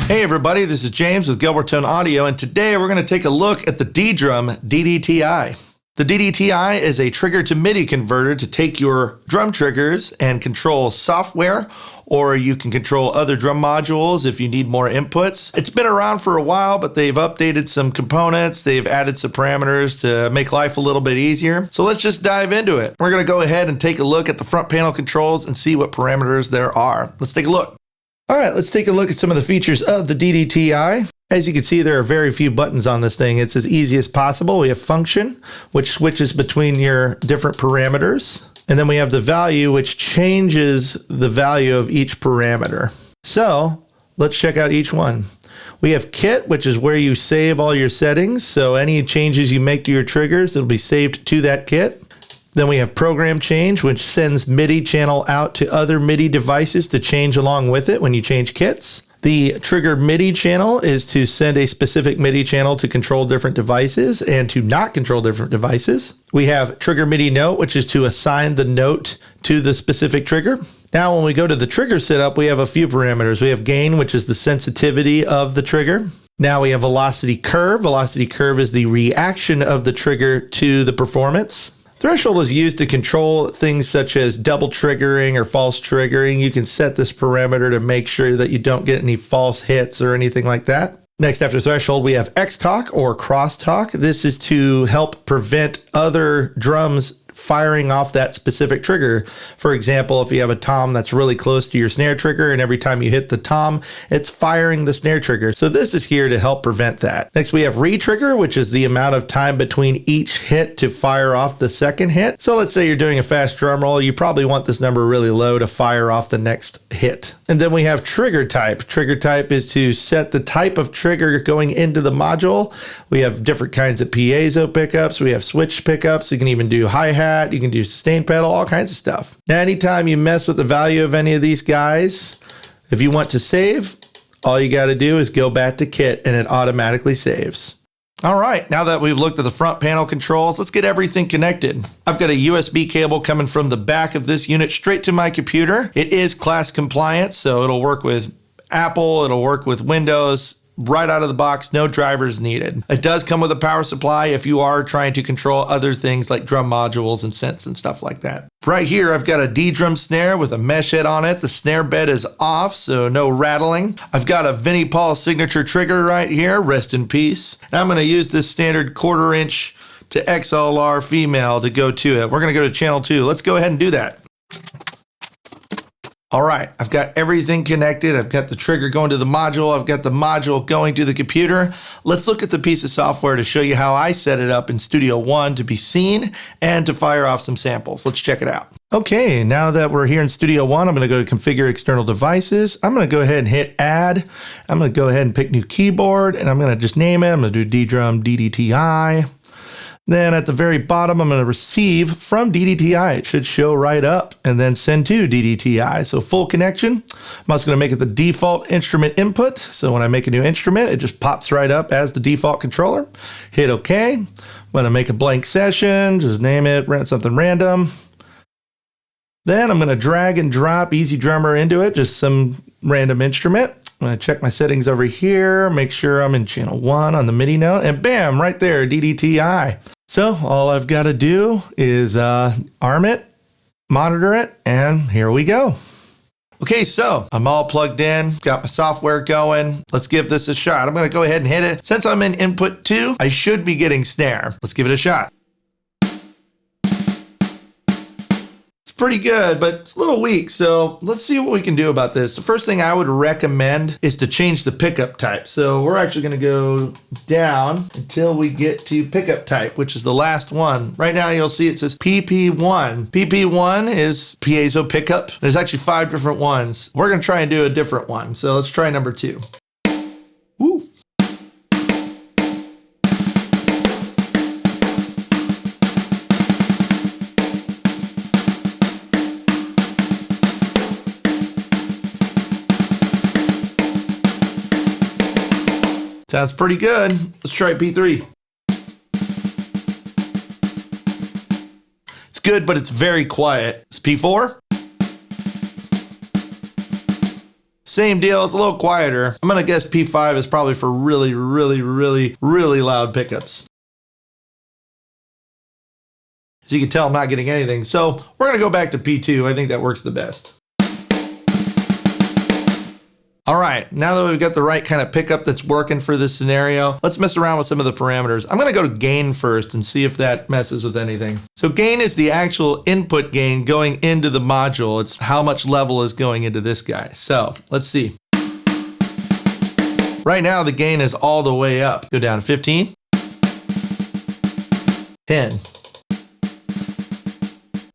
Hey everybody, this is James with Gelbertone Audio, and today we're going to take a look at the ddrum DDTI. The DDTI is a trigger to MIDI converter to take your drum triggers and control software, or you can control other drum modules if you need more inputs. It's been around for a while, but they've updated some components. They've added some parameters to make life a little bit easier. So let's just dive into it. We're going to go ahead and take a look at the front panel controls and see what parameters there are. Let's take a look. All right, let's take a look at some of the features of the DDTI. As you can see, there are very few buttons on this thing. It's as easy as possible. We have function, which switches between your different parameters. And then we have the value, which changes the value of each parameter. So let's check out each one. We have kit, which is where you save all your settings. So any changes you make to your triggers, it'll be saved to that kit. Then we have program change, which sends MIDI channel out to other MIDI devices to change along with it when you change kits. The trigger MIDI channel is to send a specific MIDI channel to control different devices and to not control different devices. We have trigger MIDI note, which is to assign the note to the specific trigger. Now, when we go to the trigger setup, we have a few parameters. We have gain, which is the sensitivity of the trigger. Now we have velocity curve. Velocity curve is the reaction of the trigger to the performance. Threshold is used to control things such as double triggering or false triggering. You can set this parameter to make sure that you don't get any false hits or anything like that. Next, after threshold, we have X-talk or crosstalk. This is to help prevent other drums firing off that specific trigger. For example, if you have a tom that's really close to your snare trigger and every time you hit the tom, it's firing the snare trigger. So this is here to help prevent that. Next, we have re-trigger, which is the amount of time between each hit to fire off the second hit. So let's say you're doing a fast drum roll, you probably want this number really low to fire off the next hit. And then we have trigger type. Trigger type is to set the type of trigger going into the module. We have different kinds of piezo pickups. We have switch pickups. You can even do hi-hat. You can do sustain pedal, all kinds of stuff. Now, anytime you mess with the value of any of these guys, if you want to save, all you got to do is go back to kit and it automatically saves. All right, now that we've looked at the front panel controls, let's get everything connected. I've got a USB cable coming from the back of this unit straight to my computer. It is class compliant, so it'll work with Apple, it'll work with Windows. Right out of the box, no drivers needed. It does come with a power supply if you are trying to control other things like drum modules and synths and stuff like that. Right here, I've got a ddrum snare with a mesh head on it. The snare bed is off, so no rattling. I've got a Vinnie Paul signature trigger right here, rest in peace. And I'm gonna use this standard 1/4 inch to XLR female to go to it. We're gonna go to channel 2. Let's go ahead and do that. All right, I've got everything connected. I've got the trigger going to the module. I've got the module going to the computer. Let's look at the piece of software to show you how I set it up in Studio One to be seen and to fire off some samples. Let's check it out. Okay, now that we're here in Studio One, I'm gonna go to Configure External Devices. I'm gonna go ahead and hit Add. I'm gonna go ahead and pick New Keyboard, and I'm gonna just name it. I'm gonna do ddrum DDTI. Then at the very bottom, I'm going to receive from DDTI. It should show right up and then send to DDTI. So full connection. I'm also going to make it the default instrument input. So when I make a new instrument, it just pops right up as the default controller. Hit OK. I'm going to make a blank session. Just name it something random. Then I'm going to drag and drop Easy Drummer into it. Just some random instrument. I'm going to check my settings over here. Make sure I'm in channel 1 on the MIDI note. And bam, right there, DDTI. So all I've got to do is arm it, monitor it, and here we go. Okay, so I'm all plugged in, got my software going. Let's give this a shot. I'm going to go ahead and hit it. Since I'm in input 2, I should be getting snare. Let's give it a shot. Pretty good, but it's a little weak, so let's see what we can do about this. The first thing I would recommend is to change the pickup type. So we're actually going to go down until we get to pickup type, which is the last one. Right now you'll see it says PP1. PP1 is piezo pickup. There's actually 5 different ones. We're going to try and do a different one, so let's try number 2. Woo! Sounds pretty good. Let's try P3. It's good, but it's very quiet. It's P4. Same deal, it's a little quieter. I'm gonna guess P5 is probably for really, really, really, really loud pickups. As you can tell, I'm not getting anything. So we're gonna go back to P2. I think that works the best. All right, now that we've got the right kind of pickup that's working for this scenario, let's mess around with some of the parameters. I'm gonna go to gain first and see if that messes with anything. So gain is the actual input gain going into the module. It's how much level is going into this guy. So let's see. Right now, the gain is all the way up. Go down to 15, 10.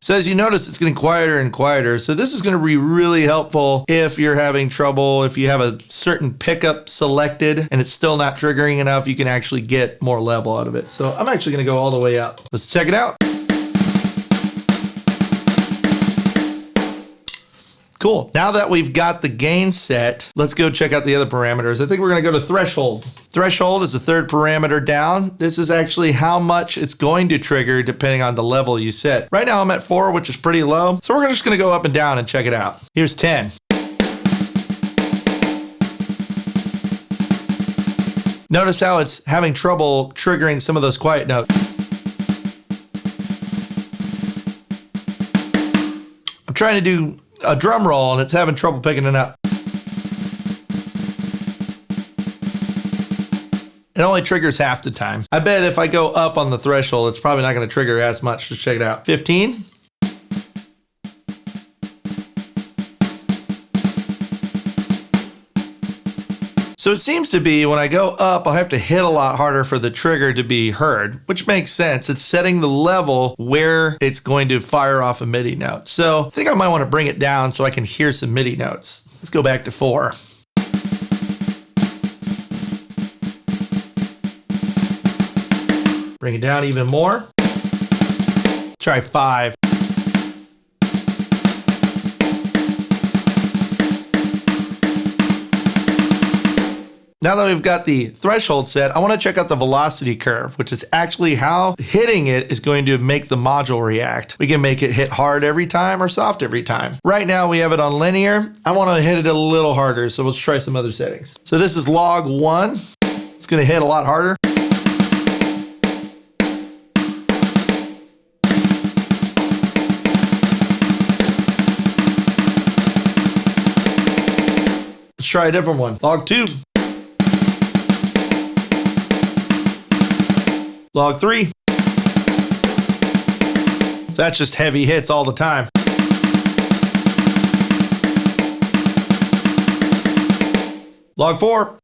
So as you notice, it's getting quieter and quieter. So this is going to be really helpful if you're having trouble, if you have a certain pickup selected and it's still not triggering enough, you can actually get more level out of it. So I'm actually going to go all the way up. Let's check it out. Cool. Now that we've got the gain set, let's go check out the other parameters. I think we're going to go to threshold. Threshold is the third parameter down. This is actually how much it's going to trigger depending on the level you set. Right now I'm at 4, which is pretty low. So we're just going to go up and down and check it out. Here's 10. Notice how it's having trouble triggering some of those quiet notes. I'm trying to do a drum roll and it's having trouble picking it up. It only triggers half the time. I bet if I go up on the threshold, it's probably not going to trigger as much. Just check it out. 15. So it seems to be when I go up, I'll have to hit a lot harder for the trigger to be heard, which makes sense. It's setting the level where it's going to fire off a MIDI note. So I think I might want to bring it down so I can hear some MIDI notes. Let's go back to 4. Bring it down even more. Try 5. Now that we've got the threshold set, I want to check out the velocity curve, which is actually how hitting it is going to make the module react. We can make it hit hard every time or soft every time. Right now we have it on linear. I want to hit it a little harder, so let's try some other settings. So this is log 1. It's going to hit a lot harder. Let's try a different one. Log 2. Log 3. So that's just heavy hits all the time. Log 4.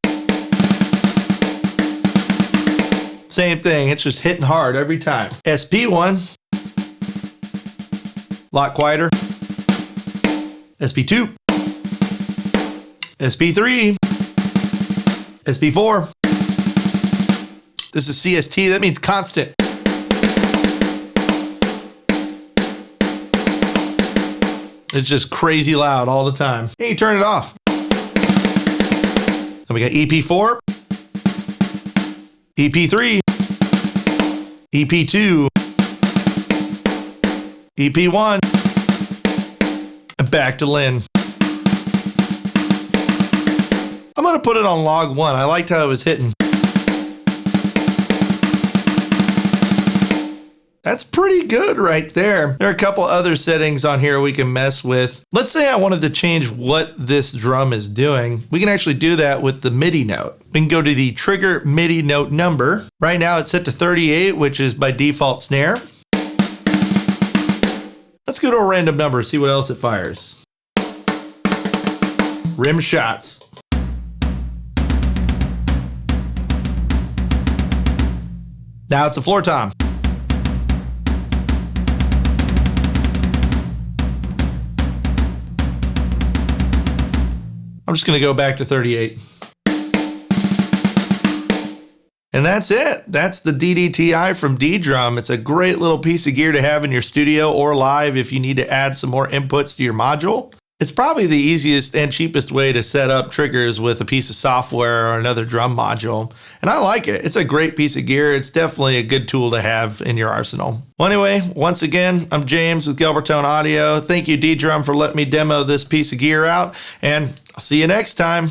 Same thing, it's just hitting hard every time. SP1. A lot quieter. SP2. SP3. SP4. This is CST, that means constant. It's just crazy loud all the time. Hey, you turn it off. Then we got EP4, EP3, EP2, EP1, and back to Lin. I'm gonna put it on log 1. I liked how it was hitting. That's pretty good right there. There are a couple other settings on here we can mess with. Let's say I wanted to change what this drum is doing. We can actually do that with the MIDI note. We can go to the trigger MIDI note number. Right now it's set to 38, which is by default snare. Let's go to a random number, see what else it fires. Rim shots. Now it's a floor tom. I'm just going to go back to 38. And that's it. That's the DDTI from ddrum. It's a great little piece of gear to have in your studio or live if you need to add some more inputs to your module. It's probably the easiest and cheapest way to set up triggers with a piece of software or another drum module. And I like it. It's a great piece of gear. It's definitely a good tool to have in your arsenal. Well, anyway, once again, I'm James with Gelbertone Audio. Thank you, ddrum, for letting me demo this piece of gear out. And I'll see you next time.